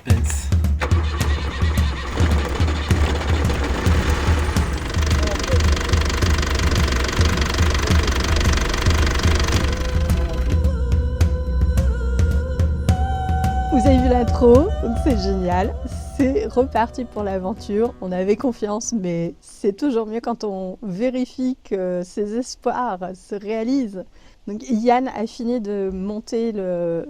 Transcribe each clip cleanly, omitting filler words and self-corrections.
suspense. Vous avez vu l'intro, donc c'est génial, c'est reparti pour l'aventure. On avait confiance, mais c'est toujours mieux quand on vérifie que ses espoirs se réalisent. Donc Yann a fini de monter le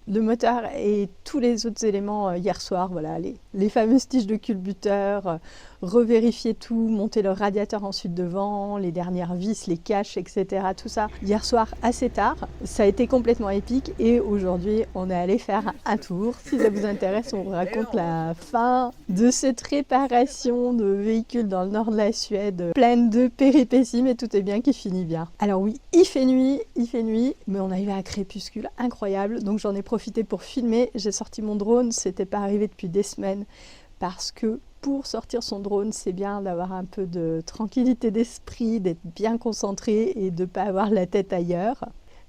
moteur et tous les autres éléments hier soir, voilà, les fameuses tiges de culbuteur, revérifier tout, monter le radiateur ensuite devant, les dernières vis, les caches, etc. Tout ça hier soir assez tard. Ça a été complètement épique et aujourd'hui on est allé faire un tour. Si ça vous intéresse, on vous raconte la fin de cette réparation de véhicules dans le nord de la Suède, pleine de péripéties, mais tout est bien qui finit bien. Alors oui, il fait nuit, mais on arrive à un crépuscule incroyable, donc j'en ai profité pour filmer. J'ai sorti mon drone, c'était pas arrivé depuis des semaines, parce que pour sortir son drone, c'est bien d'avoir un peu de tranquillité d'esprit, d'être bien concentré et de ne pas avoir la tête ailleurs.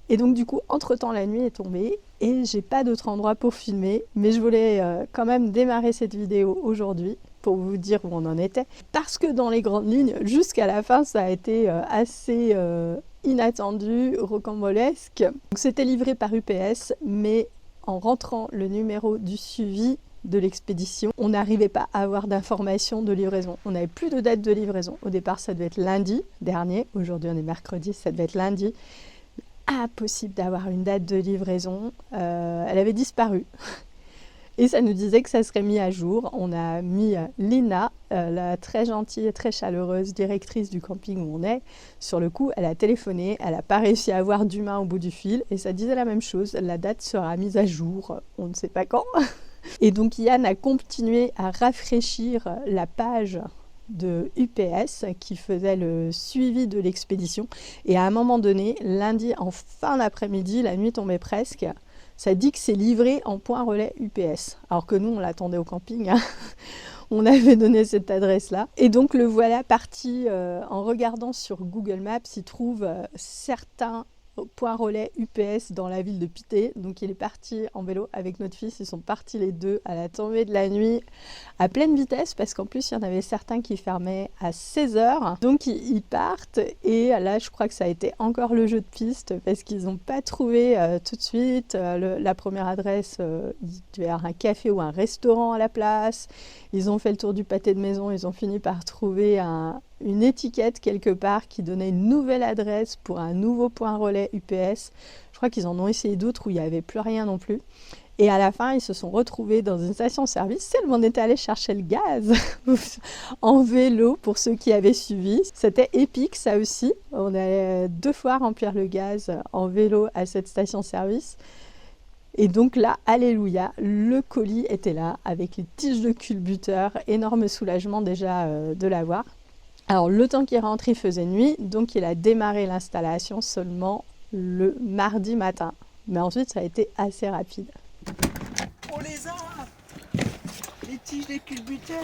Et donc du coup, entre-temps, la nuit est tombée et j'ai pas d'autre endroit pour filmer, mais je voulais quand même démarrer cette vidéo aujourd'hui pour vous dire où on en était, parce que dans les grandes lignes, jusqu'à la fin, ça a été assez inattendu, rocambolesque. Donc c'était livré par UPS, mais en rentrant le numéro du suivi de l'expédition, on n'arrivait pas à avoir d'informations de livraison. On n'avait plus de date de livraison. Au départ, ça devait être lundi dernier. Aujourd'hui, on est mercredi, ça devait être lundi. Impossible d'avoir une date de livraison. Elle avait disparu. Et ça nous disait que ça serait mis à jour. On a mis Lina, la très gentille et très chaleureuse directrice du camping où on est. Sur le coup, elle a téléphoné, elle n'a pas réussi à avoir d'humain au bout du fil. Et ça disait la même chose, la date sera mise à jour, on ne sait pas quand. Et donc Yann a continué à rafraîchir la page de UPS qui faisait le suivi de l'expédition. Et à un moment donné, lundi en fin d'après-midi, la nuit tombait presque, ça dit que c'est livré en point relais UPS. Alors que nous, on l'attendait au camping. Hein. On avait donné cette adresse-là. Et donc le voilà parti en regardant sur Google Maps, il trouve certains point relais UPS dans la ville de Piteå. Donc il est parti en vélo avec notre fils, ils sont partis les deux à la tombée de la nuit à pleine vitesse parce qu'en plus il y en avait certains qui fermaient à 16h. Donc ils partent et là je crois que ça a été encore le jeu de piste parce qu'ils n'ont pas trouvé tout de suite la première adresse, il devait y avoir un café ou un restaurant à la place. Ils ont fait le tour du pâté de maison, ils ont fini par trouver une étiquette quelque part qui donnait une nouvelle adresse pour un nouveau point relais UPS. Je crois qu'ils en ont essayé d'autres où il n'y avait plus rien non plus. Et à la fin, ils se sont retrouvés dans une station-service. Tellement on était allé chercher le gaz en vélo pour ceux qui avaient suivi. C'était épique ça aussi. On allait 2 fois remplir le gaz en vélo à cette station-service. Et donc là, alléluia, le colis était là avec les tiges de culbuteur. Énorme soulagement déjà de l'avoir. Alors le temps qu'il rentre, il faisait nuit, donc il a démarré l'installation seulement le mardi matin. Mais ensuite, ça a été assez rapide. On les a! Les tiges des culbuteurs!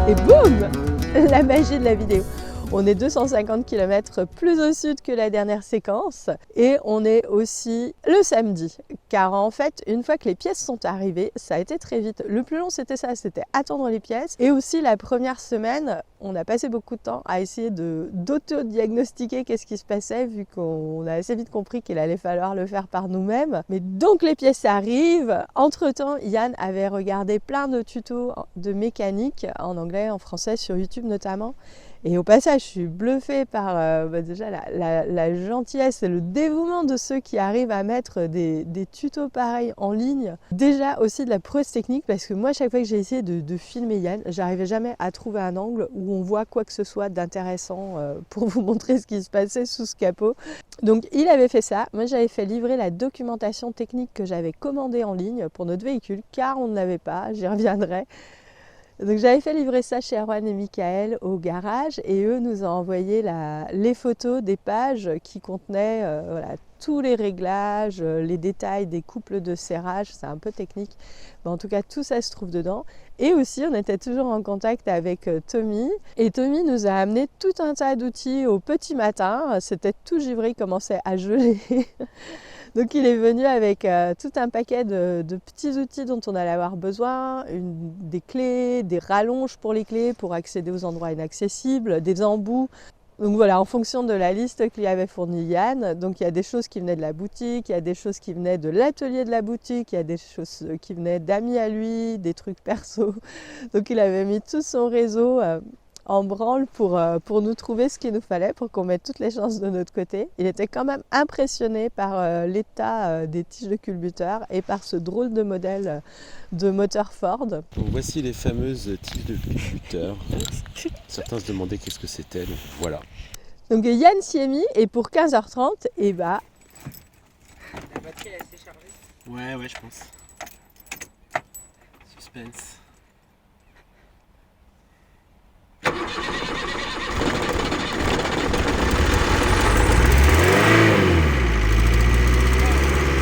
Et boum, la magie de la vidéo. On est 250 km plus au sud que la dernière séquence et on est aussi le samedi. Car en fait, une fois que les pièces sont arrivées, ça a été très vite. Le plus long, c'était ça, c'était attendre les pièces. Et aussi la première semaine, on a passé beaucoup de temps à essayer d'auto-diagnostiquer qu'est-ce qui se passait vu qu'on a assez vite compris qu'il allait falloir le faire par nous-mêmes. Mais donc les pièces arrivent. Entre-temps, Yann avait regardé plein de tutos de mécanique en anglais, en français, sur YouTube notamment. Et au passage, je suis bluffée par déjà la gentillesse et le dévouement de ceux qui arrivent à mettre des tutos pareils en ligne. Déjà aussi de la prouesse technique parce que moi, chaque fois que j'ai essayé de filmer Yann, j'arrivais jamais à trouver un angle où on voit quoi que ce soit d'intéressant pour vous montrer ce qui se passait sous ce capot. Donc il avait fait ça. Moi, j'avais fait livrer la documentation technique que j'avais commandée en ligne pour notre véhicule car on ne l'avait pas, j'y reviendrai. Donc j'avais fait livrer ça chez Erwan et Michael au garage et eux nous ont envoyé les photos des pages qui contenaient voilà, tous les réglages, les détails des couples de serrage, c'est un peu technique, mais en tout cas tout ça se trouve dedans. Et aussi on était toujours en contact avec Tommy et Tommy nous a amené tout un tas d'outils au petit matin, c'était tout givré, il commençait à geler. Donc il est venu avec tout un paquet de petits outils dont on allait avoir besoin, des clés, des rallonges pour les clés pour accéder aux endroits inaccessibles, des embouts. Donc voilà, en fonction de la liste qu'il avait fournie Yann, donc il y a des choses qui venaient de la boutique, il y a des choses qui venaient de l'atelier de la boutique, il y a des choses qui venaient d'amis à lui, des trucs perso. Donc il avait mis tout son réseau en branle pour nous trouver ce qu'il nous fallait, pour qu'on mette toutes les chances de notre côté. Il était quand même impressionné par l'état des tiges de culbuteur et par ce drôle de modèle de moteur Ford. Donc voici les fameuses tiges de culbuteur. Certains se demandaient qu'est-ce que c'était, donc voilà. Donc Yann s'y est mis et pour 15h30, et bah... La batterie elle s'est chargée. Ouais, je pense. Suspense.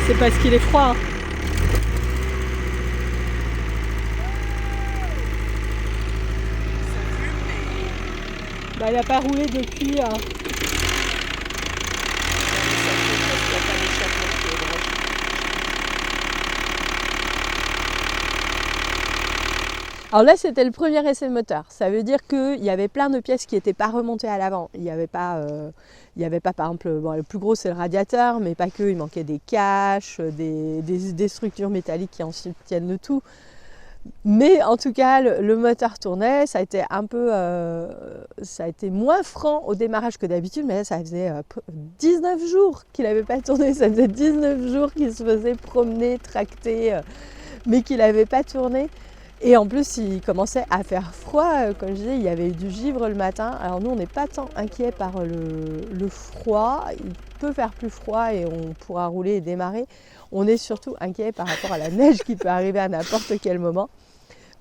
C'est parce qu'il est froid. Ça fume, mais Bah, il n'a pas roulé depuis... ça fait presque qu'il n'y a pas d'échappement qui est droit. Alors là, c'était le premier essai moteur. Ça veut dire qu'il y avait plein de pièces qui n'étaient pas remontées à l'avant. Il n'y avait pas, par exemple, bon, le plus gros, c'est le radiateur, mais pas que. Il manquait des caches, des structures métalliques qui ensuite tiennent le tout. Mais en tout cas, le moteur tournait. Ça a été ça a été moins franc au démarrage que d'habitude, mais là, ça faisait 19 jours qu'il n'avait pas tourné. Ça faisait 19 jours qu'il se faisait promener, tracter, mais qu'il n'avait pas tourné. Et en plus, il commençait à faire froid. Comme je disais, il y avait eu du givre le matin. Alors nous, on n'est pas tant inquiets par le froid. Il peut faire plus froid et on pourra rouler et démarrer. On est surtout inquiets par rapport à la neige qui peut arriver à n'importe quel moment.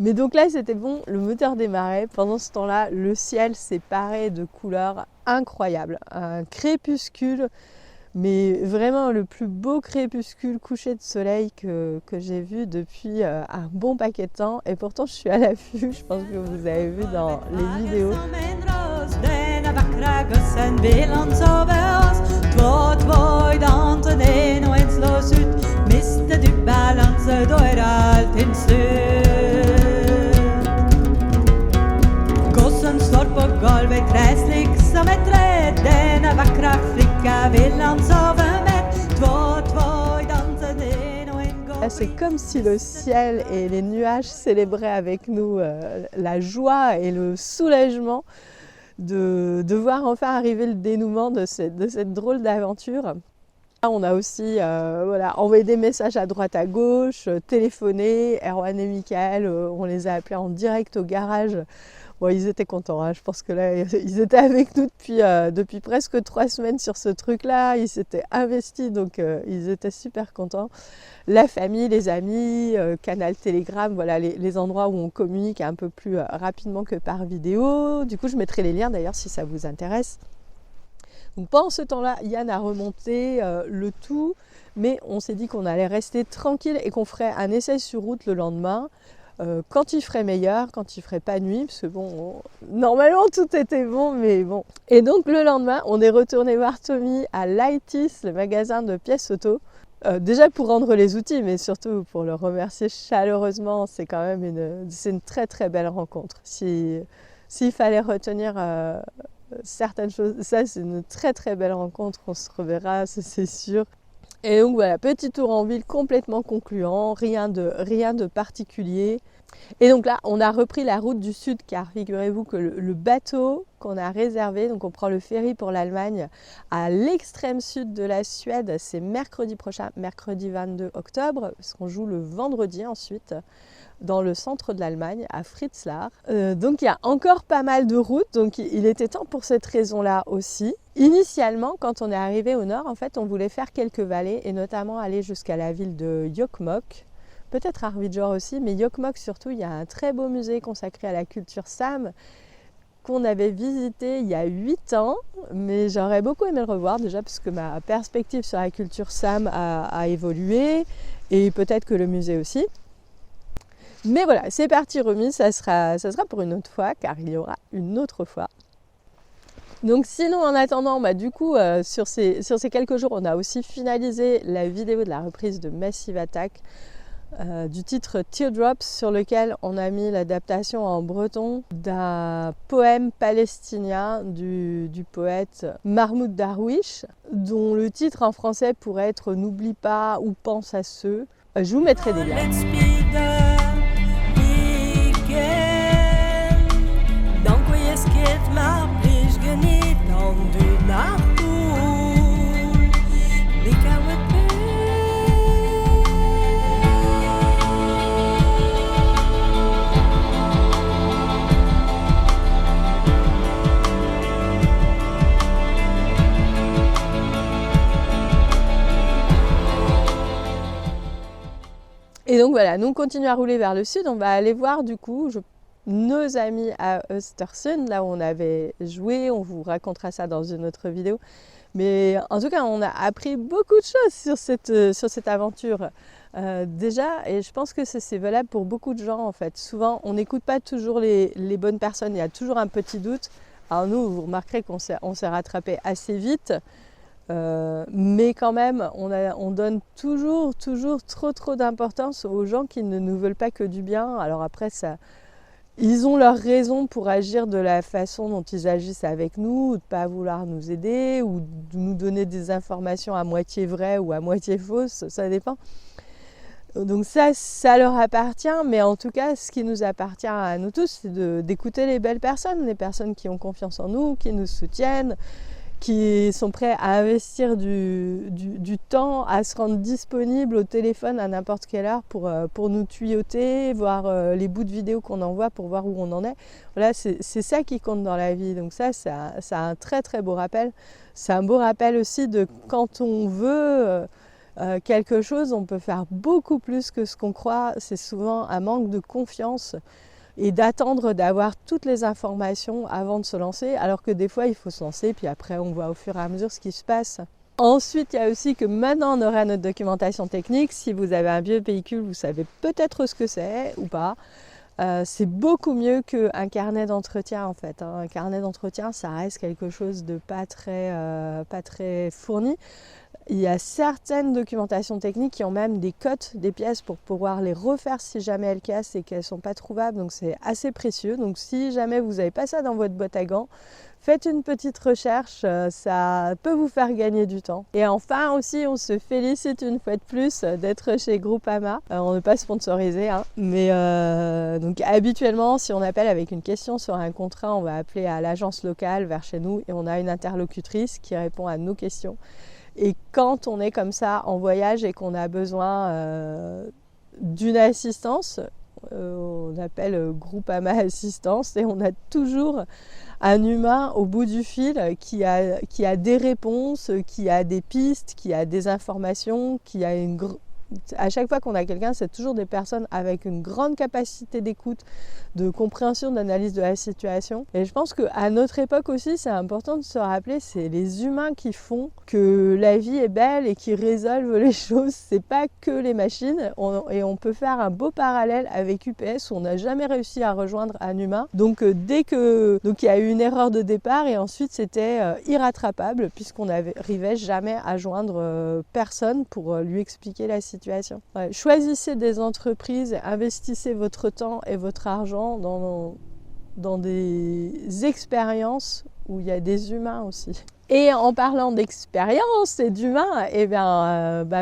Mais donc là, c'était bon, le moteur démarrait. Pendant ce temps-là, le ciel s'est paré de couleurs incroyables. Un crépuscule, mais vraiment le plus beau crépuscule couché de soleil que j'ai vu depuis un bon paquet de temps. Et pourtant, je suis à l'affût, je pense que vous avez vu dans les vidéos. C'est comme si le ciel et les nuages célébraient avec nous la joie et le soulagement de voir enfin arriver le dénouement de cette drôle d'aventure. On a aussi envoyé des messages à droite à gauche, téléphoné. Erwan et Michael, on les a appelés en direct au garage. Bon, ils étaient contents, hein. Je pense que là, ils étaient avec nous depuis presque 3 semaines sur ce truc-là. Ils s'étaient investis, donc ils étaient super contents. La famille, les amis, Canal Telegram, voilà les endroits où on communique un peu plus rapidement que par vidéo. Du coup, je mettrai les liens d'ailleurs si ça vous intéresse. Donc pendant ce temps-là, Yann a remonté le tout, mais on s'est dit qu'on allait rester tranquille et qu'on ferait un essai sur route le lendemain. Quand il ferait meilleur, quand il ferait pas nuit, parce que bon, normalement tout était bon, mais bon. Et donc le lendemain, on est retourné voir Tommy à Lightis, le magasin de pièces auto, déjà pour rendre les outils, mais surtout pour le remercier chaleureusement. C'est quand même une très très belle rencontre. S'il fallait retenir certaines choses, ça c'est une très très belle rencontre. On se reverra, c'est sûr. Et donc voilà, petit tour en ville complètement concluant, rien de particulier. Et donc là, on a repris la route du sud car figurez-vous que le bateau qu'on a réservé, donc on prend le ferry pour l'Allemagne à l'extrême sud de la Suède, c'est mercredi prochain, mercredi 22 octobre, parce qu'on joue le vendredi ensuite dans le centre de l'Allemagne, à Fritzlar. Donc il y a encore pas mal de routes, donc il était temps pour cette raison-là aussi. Initialement, quand on est arrivé au nord, en fait, on voulait faire quelques vallées et notamment aller jusqu'à la ville de Jokkmokk. peut-être Arvijor aussi, mais Jokkmokk surtout, il y a un très beau musée consacré à la culture Sam qu'on avait visité il y a 8 ans, mais j'aurais beaucoup aimé le revoir déjà parce que ma perspective sur la culture Sam a évolué et peut-être que le musée aussi. Mais voilà, c'est parti remis, ça sera pour une autre fois car il y aura une autre fois. Donc sinon en attendant, du coup sur ces quelques jours, on a aussi finalisé la vidéo de la reprise de Massive Attack du titre Teardrops, sur lequel on a mis l'adaptation en breton d'un poème palestinien du poète Mahmoud Darwish, dont le titre en français pourrait être N'oublie pas ou pense à ceux. Je vous mettrai des liens. Et donc voilà, nous on continue à rouler vers le sud, on va aller voir du coup nos amis à Östersund, là où on avait joué, on vous racontera ça dans une autre vidéo. Mais en tout cas, on a appris beaucoup de choses sur cette aventure déjà, et je pense que c'est valable pour beaucoup de gens en fait. Souvent, on n'écoute pas toujours les bonnes personnes, il y a toujours un petit doute. Alors nous, vous remarquerez qu'on s'est rattrapé assez vite. Mais quand même, on donne toujours trop d'importance aux gens qui ne nous veulent pas que du bien. Alors après, ils ont leurs raisons pour agir de la façon dont ils agissent avec nous, ou de ne pas vouloir nous aider, ou de nous donner des informations à moitié vraies ou à moitié fausses, ça dépend. Donc ça leur appartient, mais en tout cas, ce qui nous appartient à nous tous, c'est d'écouter les belles personnes, les personnes qui ont confiance en nous, qui nous soutiennent, qui sont prêts à investir du temps, à se rendre disponible au téléphone à n'importe quelle heure pour nous tuyauter, voir les bouts de vidéo qu'on envoie pour voir où on en est. Voilà, c'est ça qui compte dans la vie. Donc ça a un très beau rappel. C'est un beau rappel aussi de quand on veut quelque chose, on peut faire beaucoup plus que ce qu'on croit. C'est souvent un manque de confiance et d'attendre d'avoir toutes les informations avant de se lancer, alors que des fois il faut se lancer, puis après on voit au fur et à mesure ce qui se passe. Ensuite, il y a aussi que maintenant on aura notre documentation technique. Si vous avez un vieux véhicule, vous savez peut-être ce que c'est ou pas. C'est beaucoup mieux qu'un carnet d'entretien en fait. Un carnet d'entretien, ça reste quelque chose de pas très fourni. Il y a certaines documentations techniques qui ont même des cotes des pièces pour pouvoir les refaire si jamais elles cassent et qu'elles ne sont pas trouvables. Donc c'est assez précieux. Donc si jamais vous n'avez pas ça dans votre boîte à gants, faites une petite recherche, ça peut vous faire gagner du temps. Et enfin aussi, on se félicite une fois de plus d'être chez Groupama. On n'est pas sponsorisé, hein, mais donc habituellement, si on appelle avec une question sur un contrat, on va appeler à l'agence locale vers chez nous et on a une interlocutrice qui répond à nos questions. Et quand on est comme ça en voyage et qu'on a besoin d'une assistance, on appelle Groupama Assistance et on a toujours un humain au bout du fil qui a des réponses, qui a des pistes, qui a des informations, qui a à chaque fois qu'on a quelqu'un, c'est toujours des personnes avec une grande capacité d'écoute, de compréhension, d'analyse de la situation. Et je pense qu'à notre époque aussi, c'est important de se rappeler, c'est les humains qui font que la vie est belle et qui résolvent les choses. C'est pas que les machines. Et on peut faire un beau parallèle avec UPS où on n'a jamais réussi à rejoindre un humain. Donc il y a eu une erreur de départ et ensuite c'était irrattrapable puisqu'on n'arrivait jamais à joindre personne pour lui expliquer la situation. Ouais, choisissez des entreprises, investissez votre temps et votre argent dans des expériences où il y a des humains aussi. Et en parlant d'expérience et d'humains,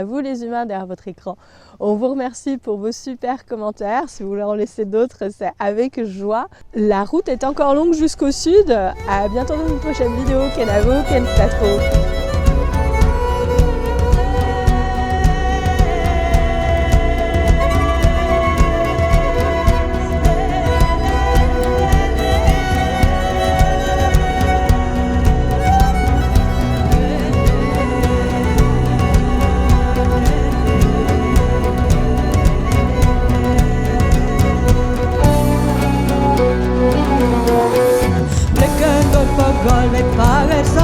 vous les humains derrière votre écran, on vous remercie pour vos super commentaires. Si vous voulez en laisser d'autres, c'est avec joie. La route est encore longue jusqu'au sud. À bientôt dans une prochaine vidéo. Kenavo, Ken Tatro. sol me paga el sol.